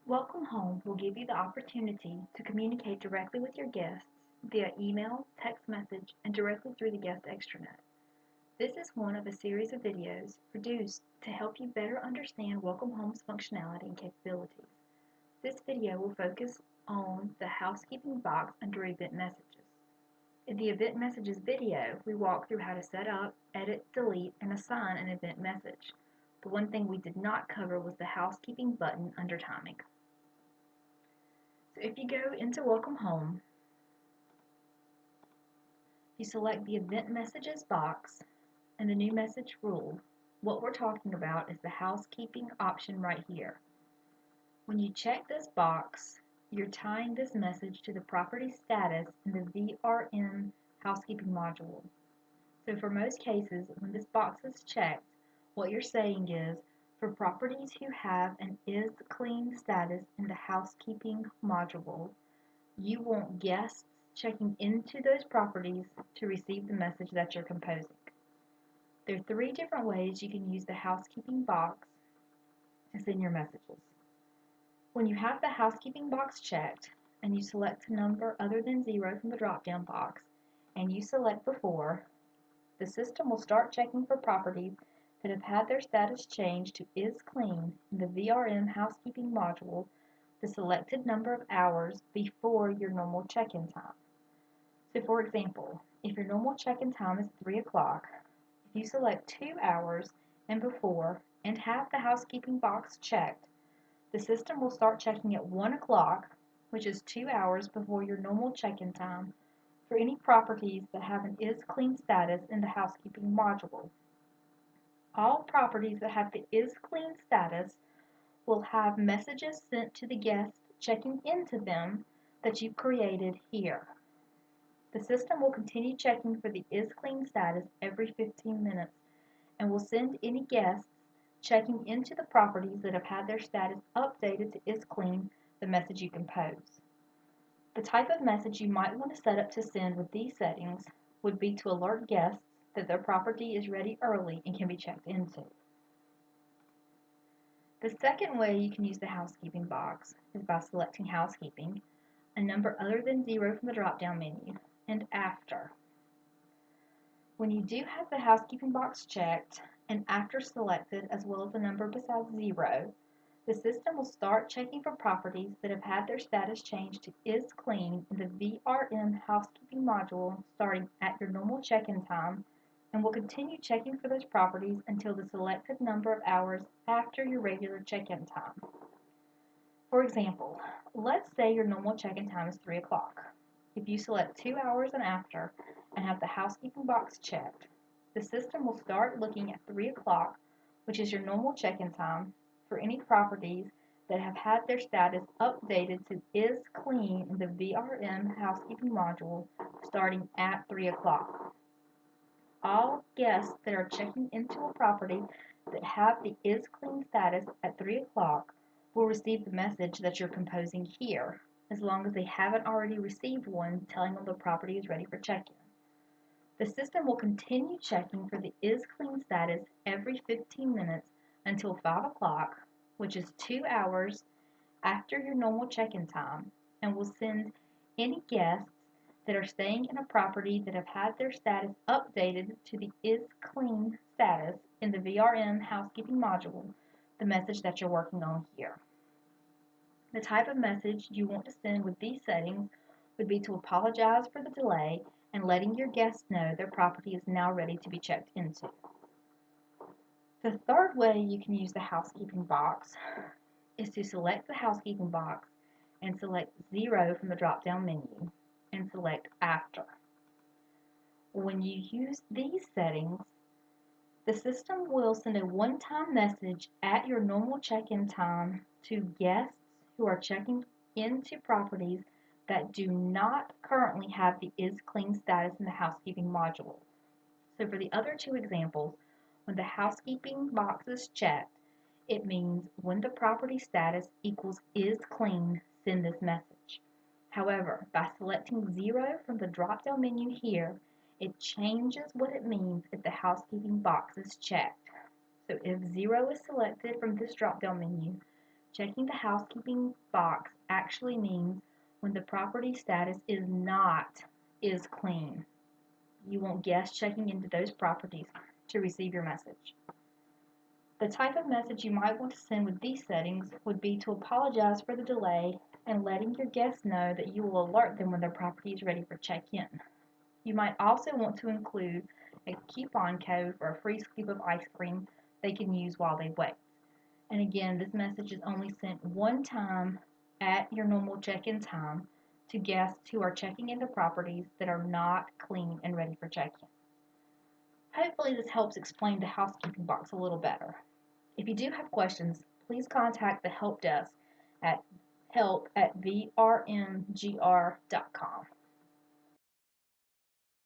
Welcome Home will give you the opportunity to communicate directly with your guests via email, text message, and directly through the guest extranet. This is one of a series of videos produced to help you better understand Welcome Home's functionality and capabilities. This video will focus on the housekeeping box under event messages. In the event messages video, we walk through how to set up, edit, delete, and assign an event message. The one thing we did not cover was the housekeeping button under timing. So if you go into Welcome Home, you select the Event Messages box and the New Message rule. What we're talking about is the housekeeping option right here. When you check this box, you're tying this message to the property status in the VRM housekeeping module. So for most cases, when this box is checked, what you're saying is, for properties who have an is clean status in the housekeeping module, you want guests checking into those properties to receive the message that you're composing. There are 3 different ways you can use the housekeeping box to send your messages. When you have the housekeeping box checked and you select a number other than 0 from the drop-down box and you select before, the system will start checking for properties that have had their status changed to is clean in the VRM housekeeping module the selected number of hours before your normal check-in time. So for example, if your normal check-in time is 3 o'clock, if you select 2 hours and before and have the housekeeping box checked, the system will start checking at 1 o'clock, which is 2 hours before your normal check-in time, for any properties that have an is clean status in the housekeeping module. All properties that have the is clean status will have messages sent to the guest checking into them that you've created here. The system will continue checking for the is clean status every 15 minutes and will send any guests checking into the properties that have had their status updated to is clean the message you compose. The type of message you might want to set up to send with these settings would be to alert guests that their property is ready early and can be checked into. The second way you can use the housekeeping box is by selecting housekeeping, a number other than 0 from the drop-down menu, and after. When you do have the housekeeping box checked and after selected as well as a number besides 0, the system will start checking for properties that have had their status changed to is clean in the VRM housekeeping module starting at your normal check-in time and will continue checking for those properties until the selected number of hours after your regular check-in time. For example, let's say your normal check-in time is 3 o'clock. If you select 2 hours and after and have the housekeeping box checked, the system will start looking at 3 o'clock, which is your normal check-in time, for any properties that have had their status updated to is clean in the VRM housekeeping module starting at 3 o'clock. All guests that are checking into a property that have the is clean status at 3 o'clock will receive the message that you're composing here, as long as they haven't already received one telling them the property is ready for check-in. The system will continue checking for the is clean status every 15 minutes until 5 o'clock, which is 2 hours after your normal check-in time, and will send any guests that are staying in a property that have had their status updated to the is clean status in the VRM housekeeping module the message that you're working on here. The type of message you want to send with these settings would be to apologize for the delay and letting your guests know their property is now ready to be checked into. The third way you can use the housekeeping box is to select the housekeeping box and select 0 from the drop-down menu and select after. When you use these settings, the system will send a one-time message at your normal check-in time to guests who are checking into properties that do not currently have the is clean status in the housekeeping module. So for the other 2 examples, when the housekeeping box is checked, it means when the property status equals is clean, send this message. However, by selecting 0 from the drop-down menu here, it changes what it means if the housekeeping box is checked. So if 0 is selected from this drop-down menu, Checking the housekeeping box actually means when the property status is clean. You want guests checking into those properties to receive your message. The type of message you might want to send with these settings would be to apologize for the delay and letting your guests know that you will alert them when their property is ready for check-in. You might also want to include a coupon code for a free scoop of ice cream they can use while they wait. And again, this message is only sent one time at your normal check-in time to guests who are checking into properties that are not clean and ready for check-in. Hopefully this helps explain the housekeeping box a little better. If you do have questions, please contact the help desk at help@vrmgr.com.